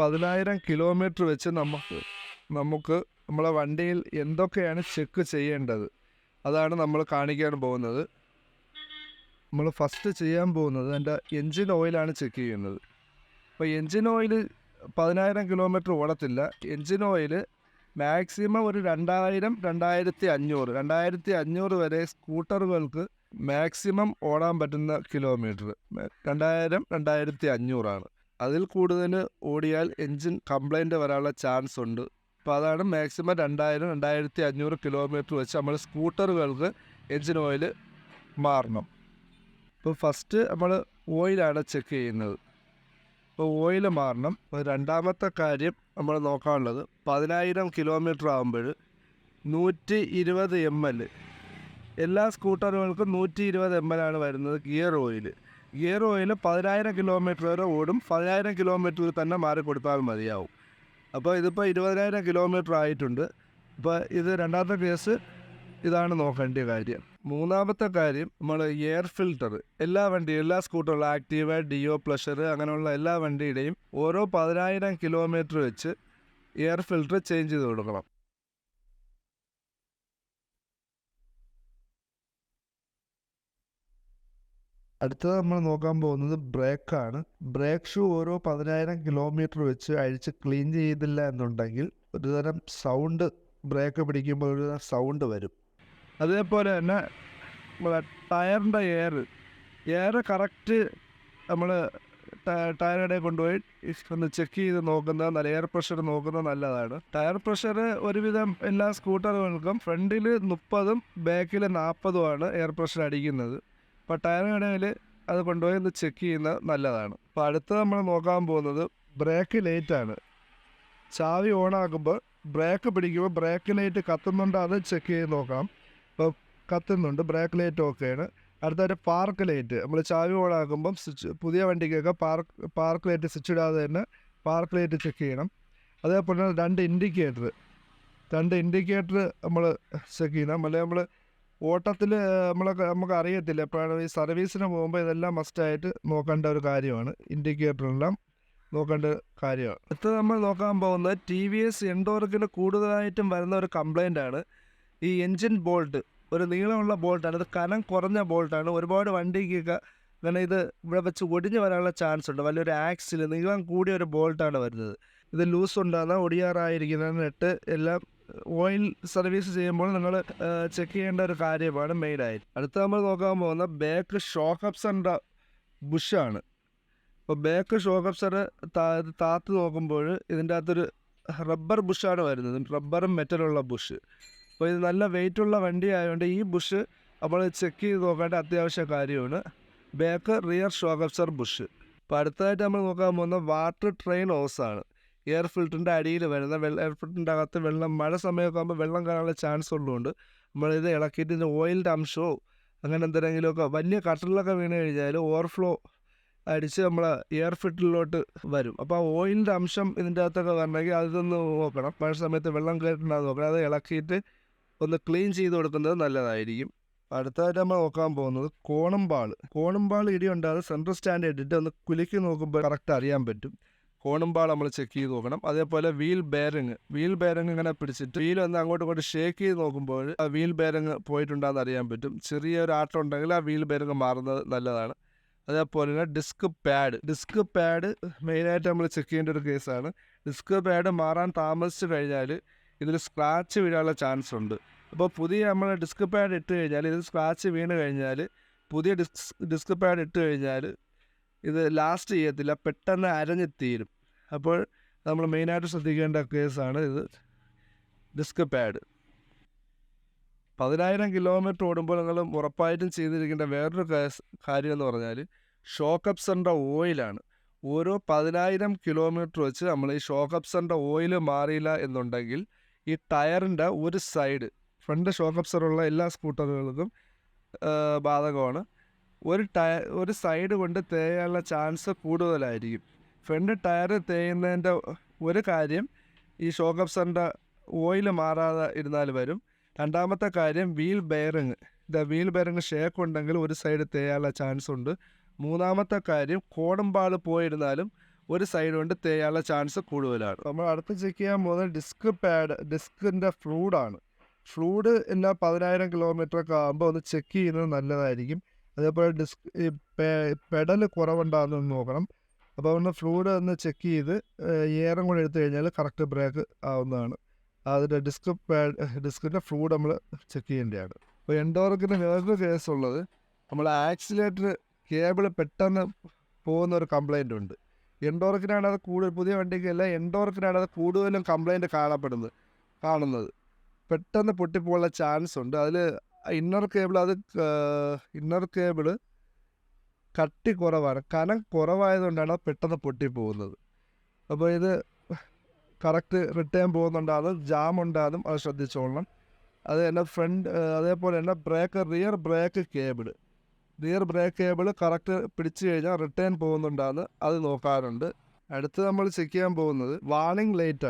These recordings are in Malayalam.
10,000 കിലോമീറ്റർ വെച്ച് നമുക്ക് നമ്മളെ വണ്ടിയിൽ എന്തൊക്കെയാണ് ചെക്ക് ചെയ്യേണ്ടത് അതാണ് നമ്മൾ കാണിക്കാൻ പോകുന്നത്. നമ്മൾ ഫസ്റ്റ് ചെയ്യാൻ പോകുന്നത് എൻ്റെ എൻജിൻ ഓയിലാണ് ചെക്ക് ചെയ്യുന്നത്. അപ്പോൾ എൻജിൻ ഓയിൽ 10,000 കിലോമീറ്റർ ഓടത്തില്ല. എൻജിൻ ഓയിൽ മാക്സിമം ഒരു 2,000-2,500 വരെ സ്കൂട്ടറുകൾക്ക് മാക്സിമം ഓടാൻ പറ്റുന്ന കിലോമീറ്റർ 2,000-2,500 അതിൽ കൂടുതൽ ഓടിയാൽ എൻജിൻ കംപ്ലൈൻറ്റ് വരാനുള്ള ചാൻസ് ഉണ്ട്. അപ്പോൾ അതാണ് മാക്സിമം 2,000-2,500 കിലോമീറ്റർ വെച്ച് നമ്മൾ സ്കൂട്ടറുകൾക്ക് എൻജിൻ ഓയിൽ മാറണം. ഇപ്പോൾ ഫസ്റ്റ് നമ്മൾ ഓയിലാണ് ചെക്ക് ചെയ്യുന്നത്. ഇപ്പോൾ ഓയിൽ മാറണം. അപ്പോൾ രണ്ടാമത്തെ കാര്യം നമ്മൾ നോക്കാനുള്ളത് 10,000 കിലോമീറ്റർ ആകുമ്പോൾ 120 ml എല്ലാ സ്കൂട്ടറുകൾക്കും 120 ml ആണ് വരുന്നത് gear oil. Gear oil 10,000 kilometre വരെ ഓടും. 10,000 കിലോമീറ്ററിൽ തന്നെ മാറി കൊടുത്താൽ മതിയാവും. അപ്പോൾ ഇതിപ്പോൾ 20,000 കിലോമീറ്റർ ആയിട്ടുണ്ട്. അപ്പോൾ ഇത് രണ്ടാമത്തെ കേസ് ഇതാണ് നോക്കേണ്ട കാര്യം. മൂന്നാമത്തെ കാര്യം നമ്മൾ എയർ ഫിൽട്ടർ എല്ലാ സ്കൂട്ടറുകളും ആക്റ്റീവ, ഡിയോ, പ്ലഷർ അങ്ങനെയുള്ള എല്ലാ വണ്ടിയുടെയും ഓരോ 10,000 കിലോമീറ്റർ വെച്ച് എയർ ഫിൽട്ടർ ചേഞ്ച് ചെയ്ത് കൊടുക്കണം. അടുത്തത് നമ്മൾ നോക്കാൻ പോകുന്നത് ബ്രേക്കാണ്. ബ്രേക്ക് ഷൂ ഓരോ 10,000 കിലോമീറ്റർ വെച്ച് അഴിച്ച് ക്ലീൻ ചെയ്തില്ല എന്നുണ്ടെങ്കിൽ ഒരുതരം സൗണ്ട്, ബ്രേക്ക് പിടിക്കുമ്പോൾ ഒരുതരം സൗണ്ട് വരും. അതേപോലെ തന്നെ ടയറിൻ്റെ എയർ കറക്റ്റ് നമ്മൾ ടയറുടെ കൊണ്ടുപോയി ഒന്ന് ചെക്ക് ചെയ്ത് നോക്കുന്നത് നല്ല, എയർ പ്രഷർ നോക്കുന്നത് നല്ലതാണ്. ടയർ പ്രഷർ ഒരുവിധം എല്ലാ സ്കൂട്ടറുകൾക്കും ഫ്രണ്ടിൽ 30 ബാക്കിൽ 40 എയർ പ്രഷർ അടിക്കുന്നത്. അപ്പോൾ ടയറുകടയിൽ അത് കൊണ്ടുപോയി ഒന്ന് ചെക്ക് ചെയ്യുന്നത് നല്ലതാണ്. അപ്പോൾ അടുത്ത് നമ്മൾ നോക്കാൻ പോകുന്നത് ബ്രേക്ക് ലൈറ്റാണ്. ചാവി ഓണാക്കുമ്പോൾ ബ്രേക്ക് പിടിക്കുമ്പോൾ ബ്രേക്ക് ലൈറ്റ് കത്തുന്നുണ്ടോ അത് ചെക്ക് ചെയ്ത് നോക്കാം. ഇപ്പോൾ കത്തുന്നുണ്ട്, ബ്രേക്ക് ലൈറ്റ് ഓക്കെയാണ്. അടുത്തൊരു പാർക്ക് ലൈറ്റ്, നമ്മൾ ചാവി ഓണാക്കുമ്പം പുതിയ വണ്ടിക്കൊക്കെ പാർക്ക് ലൈറ്റ് സ്വിച്ച് ഇടാതെ തന്നെ പാർക്ക് ലൈറ്റ് ചെക്ക് ചെയ്യണം. അതേപോലെ തന്നെ രണ്ട് ഇൻഡിക്കേറ്റർ നമ്മൾ ചെക്ക് ചെയ്യണം. അല്ലെങ്കിൽ നമ്മൾ ഓട്ടത്തിൽ നമുക്ക് അറിയത്തില്ല എപ്പോഴാണ് ഈ സർവീസിന് പോകുമ്പോൾ ഇതെല്ലാം മസ്റ്റായിട്ട് നോക്കേണ്ട ഒരു കാര്യമാണ്. ഇൻഡിക്കേറ്ററെല്ലാം നോക്കേണ്ട കാര്യമാണ്. അടുത്തത് നമ്മൾ നോക്കാൻ പോകുന്നത് TVS എൻഡോർക്കിന് കൂടുതലായിട്ടും വരുന്ന ഒരു കംപ്ലൈൻ്റ് ആണ് ഈ എൻജിൻ ബോൾട്ട്. ഒരു നീളമുള്ള ബോൾട്ടാണ്, ഇത് കനം കുറഞ്ഞ ബോൾട്ടാണ്. ഒരുപാട് വണ്ടിക്കൊക്കെ അങ്ങനെ ഇത് ഇവിടെ വെച്ച് ഒടിഞ്ഞ് വരാനുള്ള ചാൻസ് ഉണ്ട്. വലിയൊരു ആക്സിൽ നീളം കൂടിയ ഒരു ബോൾട്ടാണ് വരുന്നത്. ഇത് ലൂസ് ഉണ്ടാകുന്ന ഒടിയാറായിരിക്കുന്ന നെട്ട് എല്ലാം ഓയിൽ സർവീസ് ചെയ്യുമ്പോൾ നിങ്ങൾ ചെക്ക് ചെയ്യേണ്ട ഒരു കാര്യമാണ് മെയിനായിട്ട്. അടുത്ത നമ്മൾ നോക്കാൻ പോകുന്ന ബാക്ക് ഷോക്ക് അബ്സറിൻ്റെ ബുഷാണ്. അപ്പോൾ ബാക്ക് ഷോക്ക് അബ്സർ താത്ത് നോക്കുമ്പോൾ ഇതിൻ്റെ അകത്തൊരു റബ്ബർ ബുഷാണ് വരുന്നത്, റബ്ബറും മെറ്റലുള്ള ബുഷ്. അപ്പോൾ ഇത് നല്ല വെയിറ്റുള്ള വണ്ടി ആയതുകൊണ്ട് ഈ ബുഷ് നമ്മൾ ചെക്ക് ചെയ്ത് നോക്കേണ്ട അത്യാവശ്യ കാര്യമാണ്. Back rear shock Absar Bush. അപ്പോൾ അടുത്തതായിട്ട് നമ്മൾ നോക്കാൻ പോകുന്ന വാട്ടർ ട്രെയിൻ ഹോസാണ്. എയർ ഫിൽറ്ററിൻ്റെ അടിയിൽ വരുന്ന എയർ ഫിൽറ്ററിൻ്റെ അകത്ത് വെള്ളം, മഴ സമയമൊക്കെ ആകുമ്പോൾ വെള്ളം കയറാനുള്ള ചാൻസ് ഉള്ളതുകൊണ്ട് നമ്മളിത് ഇളക്കിയിട്ട് ഇതിൻ്റെ ഓയിലിൻ്റെ അംശമോ അങ്ങനെ എന്തെങ്കിലുമൊക്കെ വലിയ കട്ടറിലൊക്കെ വീണ് കഴിഞ്ഞാൽ ഓവർഫ്ലോ അടിച്ച് നമ്മൾ എയർ ഫിൽറ്ററിലോട്ട് വരും. അപ്പോൾ ആ ഓയിലിൻ്റെ അംശം ഇതിൻ്റെ അകത്തൊക്കെ വരണമെങ്കിൽ അതൊന്ന് നോക്കണം. മഴ സമയത്ത് വെള്ളം കയറിയിട്ടുണ്ടാകും നോക്കണം. അത് ഇളക്കിയിട്ട് ഒന്ന് ക്ലീൻ ചെയ്ത് കൊടുക്കുന്നത് നല്ലതായിരിക്കും. അടുത്തതായിട്ട് നമ്മൾ നോക്കാൻ പോകുന്നത് കോണുംപാൾ ഇടിയുണ്ടാകും. സെൻട്രൽ സ്റ്റാൻഡ് ഇട്ടിട്ട് ഒന്ന് കുലുക്കി നോക്കുമ്പോൾ കറക്റ്റ് അറിയാൻ പറ്റും. കോണുംപാൾ നമ്മൾ ചെക്ക് ചെയ്ത് നോക്കണം. അതേപോലെ വീൽ ബെയറിങ് ഇങ്ങനെ പിടിച്ചിട്ട് വീൽ ഒന്ന് അങ്ങോട്ട് ഷേക്ക് ചെയ്ത് നോക്കുമ്പോൾ ആ വീൽ ബെയറിങ് പോയിട്ടുണ്ടാകുന്ന അറിയാൻ പറ്റും. ചെറിയൊരു ആട്ടം ഉണ്ടെങ്കിൽ ആ വീൽ ബെയറിങ് മാറുന്നത് നല്ലതാണ്. അതേപോലെ തന്നെ ഡിസ്ക് പാഡ് മെയിനായിട്ട് നമ്മൾ ചെക്ക് ചെയ്യേണ്ട ഒരു കേസാണ്. ഡിസ്ക് പാഡ് മാറാൻ താമസിച്ച് കഴിഞ്ഞാൽ ഇതിൽ സ്ക്രാച്ച് വീഴാനുള്ള ചാൻസ് ഉണ്ട്. അപ്പോൾ പുതിയ നമ്മൾ ഡിസ്ക് പാഡ് ഇട്ട് കഴിഞ്ഞാൽ ഇത് സ്ക്രാച്ച് വീണ് കഴിഞ്ഞാൽ പുതിയ ഡിസ്ക് പാഡ് ഇട്ട് കഴിഞ്ഞാൽ ഇത് ലാസ്റ്റ് ചെയ്യത്തില്ല, പെട്ടെന്ന് അരഞ്ഞ് തീരും. അപ്പോൾ നമ്മൾ മെയിനായിട്ട് ശ്രദ്ധിക്കേണ്ട കേസാണ് ഇത് ഡിസ്ക് പാഡ്. 10,000 കിലോമീറ്റർ ഓടുമ്പോൾ നിങ്ങൾ ഉറപ്പായിട്ടും ചെയ്തിരിക്കേണ്ട വേറൊരു കാര്യം എന്ന് പറഞ്ഞാൽ ഷോക്ക് അബ്സറിൻ്റെ ഓയിലാണ്. ഓരോ 10,000 കിലോമീറ്റർ വെച്ച് നമ്മൾ ഈ ഷോക്ക് അബ്സറിൻ്റെ ഓയിൽ മാറിയില്ല എന്നുണ്ടെങ്കിൽ ഈ ടയറിൻ്റെ ഒരു സൈഡ്, ഫ്രണ്ട് ഷോക്ക് അബ്സറുള്ള എല്ലാ സ്കൂട്ടറുകൾക്കും ബാധകമാണ്, ഒരു സൈഡ് കൊണ്ട് തേയാനുള്ള ചാൻസ് കൂടുതലായിരിക്കും. ഫ്രണ്ട് ടയർ തേയുന്നതിൻ്റെ ഒരു കാര്യം ഈ ഷോക്ക് അബ്സറിൻ്റെ ഓയിൽ മാറാതെ ഇരുന്നാൽ വരും. രണ്ടാമത്തെ കാര്യം വീൽ ബെയറിങ് ഷേക്ക് ഉണ്ടെങ്കിൽ ഒരു സൈഡ് തേയാനുള്ള ചാൻസ് ഉണ്ട്. മൂന്നാമത്തെ കാര്യം കോണുംപാൾ പോയിരുന്നാലും ഒരു സൈഡ് കൊണ്ട് തേയാനുള്ള ചാൻസ് കൂടുതലാണ്. നമ്മൾ അടുത്ത് ചെക്ക് ചെയ്യാൻ പോകുന്നത് ഡിസ്കിൻ്റെ ഫ്ലൂഡാണ്. ഫ്ലൂഡ് എല്ലാ 10,000 കിലോമീറ്ററൊക്കെ ആകുമ്പോൾ ഒന്ന് ചെക്ക് ചെയ്യുന്നത് നല്ലതായിരിക്കും. അതേപോലെ ഈ പെഡൽ കുറവുണ്ടാകുന്നത് നോക്കണം. അപ്പോൾ ഒന്ന് ഫ്ലൂഡ് ഒന്ന് ചെക്ക് ചെയ്ത് എയറും കൂടെ എടുത്തു കഴിഞ്ഞാൽ കറക്റ്റ് ബ്രേക്ക് ആവുന്നതാണ്. അതിൻ്റെ ഡിസ്കിൻ്റെ ഫ്ലൂഡ് നമ്മൾ ചെക്ക് ചെയ്യേണ്ടതാണ്. അപ്പോൾ എൻഡോർക്കിന് വേറൊരു കേസുള്ളത്, നമ്മൾ ആക്സിലേറ്റർ കേബിൾ പെട്ടെന്ന് പോകുന്ന ഒരു കംപ്ലൈൻ്റ് ഉണ്ട്. എൻഡോർക്കിനാണ് അത് കൂടുതൽ, പുതിയ വണ്ടിക്കല്ല, എൻഡോർക്കിനാണ് അത് കൂടുതലും കംപ്ലൈൻറ്റ് കാണുന്നത്. പെട്ടെന്ന് പൊട്ടിപ്പോകാനുള്ള ചാൻസ് ഉണ്ട്. അതിൽ ഇന്നർ കേബിള് കട്ടി കുറവാണ്, കനം കുറവായതുകൊണ്ടാണ് അത് പെട്ടെന്ന് പൊട്ടിപ്പോകുന്നത്. അപ്പോൾ ഇത് കറക്റ്റ് റിട്ടേൺ പോകുന്നുണ്ടാകും, ജാം ഉണ്ടാകും, അത് ശ്രദ്ധിച്ചോളണം. അത് തന്നെ അതേപോലെ തന്നെ റിയർ ബ്രേക്ക് കേബിൾ കറക്റ്റ് പിടിച്ചു കഴിഞ്ഞാൽ റിട്ടേൺ പോകുന്നുണ്ടാകും, അത് നോക്കാറുണ്ട്. അടുത്ത് നമ്മൾ ചെക്ക് ചെയ്യാൻ പോകുന്നത് വാർണിംഗ് ലൈറ്റ്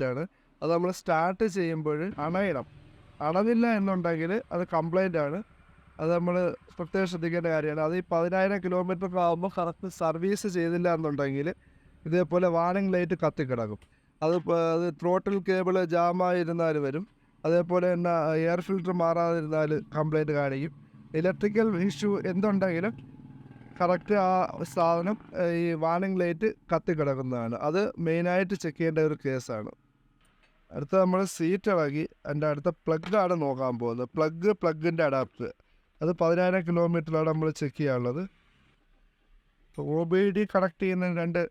ആണ്. അത് നമ്മൾ സ്റ്റാർട്ട് ചെയ്യുമ്പോൾ അണഞ്ഞില്ല എന്നുണ്ടെങ്കിൽ അത് കംപ്ലൈൻ്റ് ആണ്. അത് നമ്മൾ പ്രത്യേകം ശ്രദ്ധിക്കേണ്ട കാര്യമാണ്. അത് ഈ 10,000 കിലോമീറ്റർ ആകുമ്പോൾ കറക്റ്റ് സർവീസ് ചെയ്തില്ല എന്നുണ്ടെങ്കിൽ ഇതേപോലെ വാർണിംഗ് ലൈറ്റ് കത്തിക്കിടക്കും. അത് ത്രോട്ടിൽ കേബിൾ ജാമായിരുന്നാൽ വരും. അതേപോലെ തന്നെ എയർ ഫിൽറ്റർ മാറാതിരുന്നാൽ കംപ്ലൈൻറ്റ് കാണിക്കും. ഇലക്ട്രിക്കൽ ഇഷ്യൂ എന്തുണ്ടെങ്കിലും കറക്റ്റ് ആ സാധനം ഈ വാർണിംഗ് ലൈറ്റ് കത്തിക്കിടക്കുന്നതാണ്. അത് മെയിനായിട്ട് ചെക്ക് ചെയ്യേണ്ട ഒരു കേസാണ്. അടുത്ത നമ്മൾ സീറ്റ് ഇളകി അതിൻ്റെ അടുത്ത പ്ലഗ്ഗാണ് നോക്കാൻ പോകുന്നത്. പ്ലഗിൻ്റെ അഡാപ്റ്റർ അത് 10,000 കിലോമീറ്ററിലാണ് നമ്മൾ ചെക്ക് ചെയ്യാനുള്ളത്. OBD കണക്ട് ചെയ്യുന്ന 2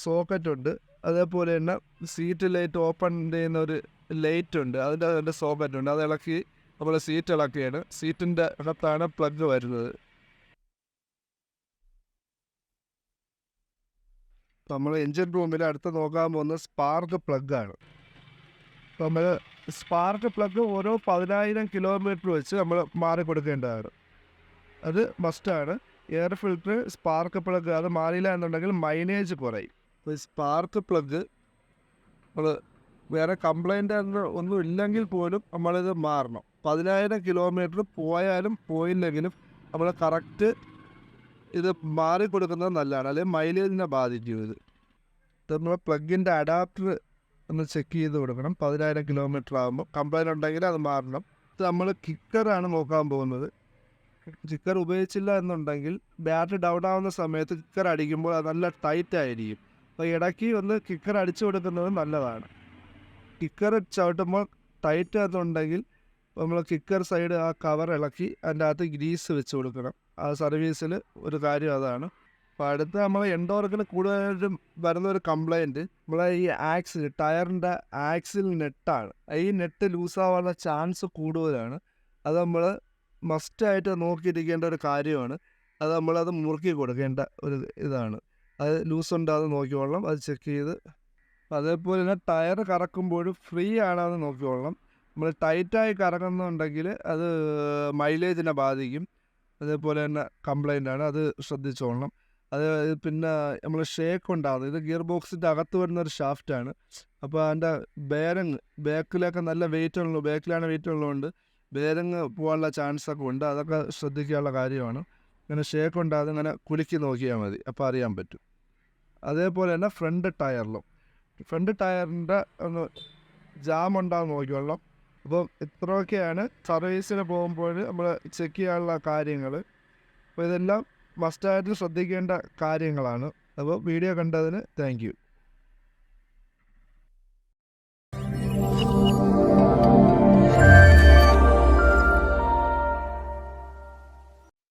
സോക്കറ്റ് ഉണ്ട്. അതേപോലെ തന്നെ സീറ്റ് ലൈറ്റ് ഓപ്പൺ ചെയ്യുന്ന ഒരു ലൈറ്റ് ഉണ്ട്, അതിൻ്റെ സോക്കറ്റ് ഉണ്ട്. അത് ഇളക്കി നമ്മൾ സീറ്റ് ഇളക്കിയാണ്. സീറ്റിൻ്റെ അകത്താണ് പ്ലഗ് വരുന്നത്. നമ്മൾ എൻജിൻ റൂമിൽ അടുത്ത് നോക്കാൻ പോകുന്നത് സ്പാർക്ക് പ്ലഗ്ഗാണ്. നമ്മൾ സ്പാർക്ക് പ്ലഗ് ഓരോ 10,000 കിലോമീറ്റർ വെച്ച് നമ്മൾ മാറിക്കൊടുക്കേണ്ടതാണ്. അത് മസ്റ്റാണ്. എയർ ഫിൽറ്റർ, സ്പാർക്ക് പ്ലഗ് അത് മാറിയില്ല എന്നുണ്ടെങ്കിൽ മൈലേജ് കുറയും. അപ്പോൾ ഈ സ്പാർക്ക് പ്ലഗ് നമ്മൾ വേറെ കംപ്ലൈൻ്റ് ഒന്നും ഇല്ലെങ്കിൽ പോലും നമ്മളിത് മാറണം. 10,000 കിലോമീറ്റർ പോയാലും പോയില്ലെങ്കിലും നമ്മൾ കറക്റ്റ് ഇത് മാറിക്കൊടുക്കുന്നത് നല്ലതാണ്, അല്ലെങ്കിൽ മൈലേജിനെ ബാധിക്കും. ഇത് നമ്മൾ പ്ലഗിൻ്റെ അഡാപ്റ്റർ ഒന്ന് ചെക്ക് ചെയ്ത് കൊടുക്കണം. 10,000 കിലോമീറ്റർ ആകുമ്പോൾ കംപ്ലൈൻറ്റ് ഉണ്ടെങ്കിൽ അത് മാറണം. ഇത് നമ്മൾ കിക്കറാണ് നോക്കാൻ പോകുന്നത്. കിക്കർ ഉപയോഗിച്ചില്ല എന്നുണ്ടെങ്കിൽ ബാറ്ററി ഡൗൺ ആവുന്ന സമയത്ത് കിക്കർ അടിക്കുമ്പോൾ അത് നല്ല ടൈറ്റ് ആയിരിക്കും. അപ്പോൾ ഇടയ്ക്ക് ഒന്ന് കിക്കർ അടിച്ചു കൊടുക്കുന്നത് നല്ലതാണ്. കിക്കർ ചവിട്ടുമ്പോൾ ടൈറ്റ് ആണെന്നുണ്ടെങ്കിൽ നമ്മൾ കിക്കർ സൈഡ് ആ കവർ ഇളക്കി അതിൻ്റെ അകത്ത് ഗ്രീസ് വെച്ച് കൊടുക്കണം. ആ സർവീസിൽ ഒരു കാര്യം അതാണ്. അപ്പോൾ അടുത്ത് നമ്മൾ എൻഡോർക്കിന് കൂടുതലും വരുന്ന ഒരു കംപ്ലൈൻറ്റ് നമ്മളെ ഈ ടയറിൻ്റെ ആക്സിൽ നെറ്റാണ്. ഈ നെറ്റ് ലൂസാവാനുള്ള ചാൻസ് കൂടുതലാണ്. അത് നമ്മൾ മസ്റ്റായിട്ട് നോക്കിയിരിക്കേണ്ട ഒരു കാര്യമാണ്. അത് നമ്മളത് മുറുക്കി കൊടുക്കേണ്ട ഒരു ഇതാണ്. അത് ലൂസ് ഉണ്ടാകുന്ന നോക്കിക്കൊള്ളണം, അത് ചെക്ക് ചെയ്ത്. അതേപോലെ തന്നെ ടയർ കറക്കുമ്പോഴും ഫ്രീ ആണെന്ന് നോക്കിക്കൊള്ളണം. നമ്മൾ ടൈറ്റായി കറങ്ങുന്നുണ്ടെങ്കിൽ അത് മൈലേജിനെ ബാധിക്കും. അതേപോലെ തന്നെ കംപ്ലൈൻ്റ് ആണ്, അത് ശ്രദ്ധിച്ചോളണം. അത് പിന്നെ നമ്മൾ ഷേക്ക് ഉണ്ടാകുന്നത്, ഇത് ഗിയർ ബോക്സിൻ്റെ അകത്ത് വരുന്ന ഒരു ഷാഫ്റ്റാണ്. അപ്പോൾ അതിൻ്റെ ബെയറിങ് ബാക്കിലാണ് വെയിറ്റ് ഉള്ളതുകൊണ്ട് ബെയറിങ് പോകാനുള്ള ചാൻസൊക്കെ ഉണ്ട്. അതൊക്കെ ശ്രദ്ധിക്കാനുള്ള കാര്യമാണ്. ഇങ്ങനെ ഷേക്ക് ഉണ്ടാകുന്നത് ഇങ്ങനെ കുലുക്കി നോക്കിയാൽ മതി, അപ്പോൾ അറിയാൻ പറ്റും. അതേപോലെ തന്നെ ഫ്രണ്ട് ടയറിൻ്റെ ഒന്ന് ജാം ഉണ്ടാകുന്ന നോക്കിക്കൊള്ളാം. അപ്പം ഇത്രയൊക്കെയാണ് സർവീസിന് പോകുമ്പോൾ നമ്മൾ ചെക്ക് ചെയ്യാനുള്ള കാര്യങ്ങൾ. അപ്പോൾ ഇതെല്ലാം മസ്റ്റായിട്ട് ശ്രദ്ധിക്കേണ്ട കാര്യങ്ങളാണ്. അപ്പോൾ വീഡിയോ കണ്ടതിന് താങ്ക് യു.